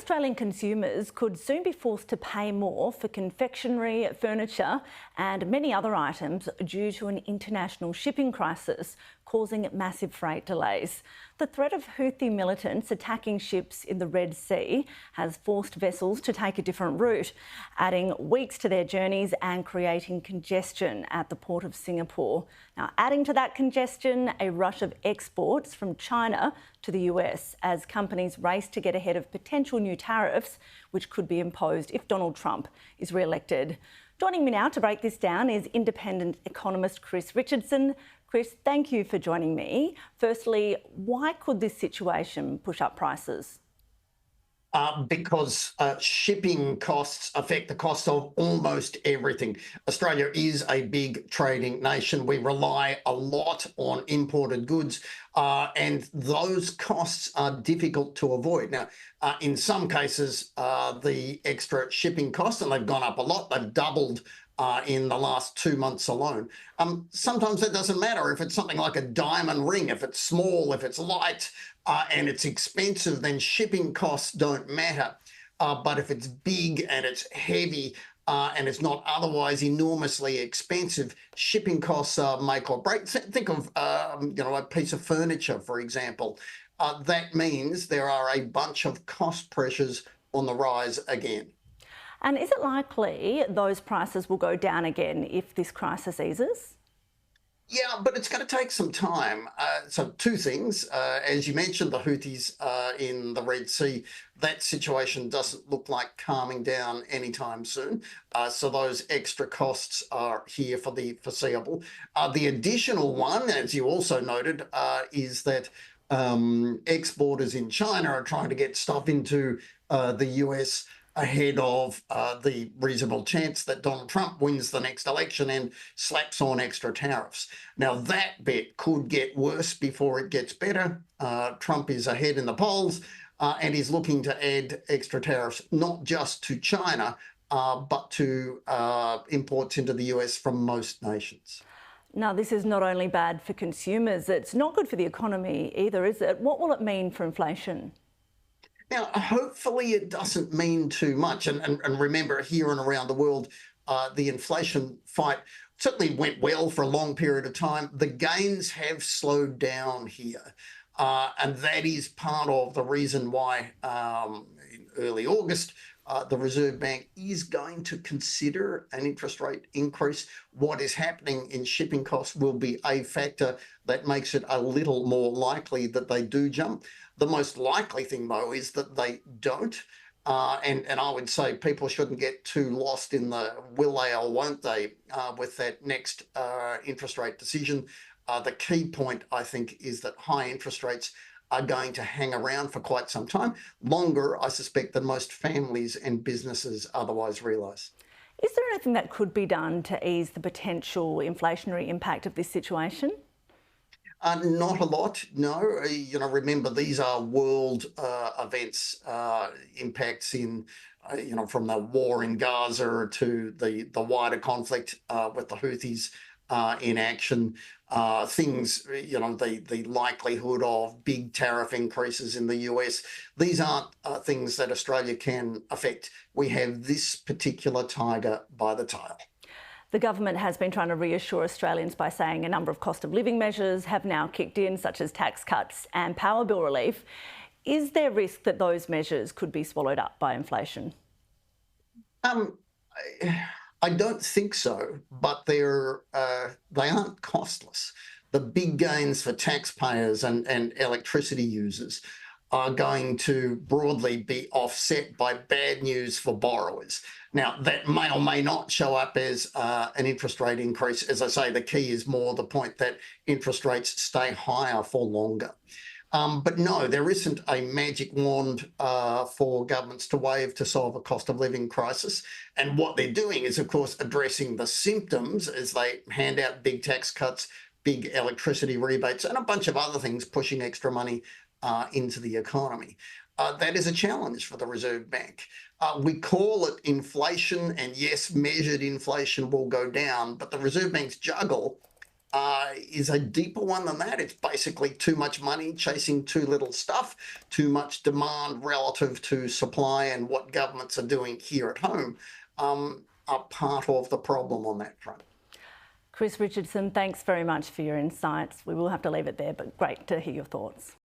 Australian consumers could soon be forced to pay more for confectionery, furniture and many other items due to an international shipping crisis causing massive freight delays. The threat of Houthi militants attacking ships in the Red Sea has forced vessels to take a different route, adding weeks to their journeys and creating congestion at the port of Singapore. Now, adding to that congestion, a rush of exports from China to the US as companies race to get ahead of potential new tariffs, which could be imposed if Donald Trump is re-elected. Joining me now to break this down is independent economist Chris Richardson. Chris, thank you for joining me. Firstly, why could this situation push up prices? Because shipping costs affect the cost of almost everything. Australia is a big trading nation. We rely a lot on imported goods, and those costs are difficult to avoid. Now, in some cases, the extra shipping costs, and they've gone up a lot, they've doubled in the last 2 months alone. Sometimes it doesn't matter if it's something like a diamond ring, if it's small, if it's light, and it's expensive, then shipping costs don't matter. But if it's big and it's heavy and it's not otherwise enormously expensive, shipping costs make or break. Think of a piece of furniture, for example. That means there are a bunch of cost pressures on the rise again. And is it likely those prices will go down again if this crisis eases? Yeah, but it's going to take some time. So two things. As you mentioned, the Houthis in the Red Sea, that situation doesn't look like calming down anytime soon. So those extra costs are here for the foreseeable. The additional one, as you also noted, is that exporters in China are trying to get stuff into the US ahead of the reasonable chance that Donald Trump wins the next election and slaps on extra tariffs. Now, that bet could get worse before it gets better. Trump is ahead in the polls and is looking to add extra tariffs, not just to China, but to imports into the US from most nations. Now, this is not only bad for consumers, it's not good for the economy either, is it? What will it mean for inflation? Now, hopefully it doesn't mean too much. And remember, here and around the world, the inflation fight certainly went well for a long period of time. The gains have slowed down here. And that is part of the reason why in early August, the Reserve Bank is going to consider an interest rate increase. What is happening in shipping costs will be a factor that makes it a little more likely that they do jump. The most likely thing, though, is that they don't. And I would say people shouldn't get too lost in the will they or won't they with that next interest rate decision. The key point, I think, is that high interest rates are going to hang around for quite some time, longer, I suspect, than most families and businesses otherwise realise. Is there anything that could be done to ease the potential inflationary impact of this situation? Not a lot, no. Remember, these are world events, impacts in, from the war in Gaza to the wider conflict with the Houthis in action. Things, the likelihood of big tariff increases in the US. These aren't things that Australia can affect. We have this particular tiger by the tail. The government has been trying to reassure Australians by saying a number of cost of living measures have now kicked in, such as tax cuts and power bill relief. Is there risk that those measures could be swallowed up by inflation? I don't think so, but they aren't costless. The big gains for taxpayers and electricity users are going to broadly be offset by bad news for borrowers. Now, that may or may not show up as an interest rate increase. As I say, the key is more the point that interest rates stay higher for longer. But no, there isn't a magic wand for governments to wave to solve a cost of living crisis. And what they're doing is, of course, addressing the symptoms as they hand out big tax cuts, big electricity rebates, and a bunch of other things, pushing extra money into the economy. That is a challenge for the Reserve Bank. We call it inflation, and yes, measured inflation will go down, but the Reserve Bank's juggle is a deeper one than that. It's basically too much money chasing too little stuff, too much demand relative to supply, and what governments are doing here at home are part of the problem on that front. Chris Richardson, thanks very much for your insights. We will have to leave it there, but great to hear your thoughts.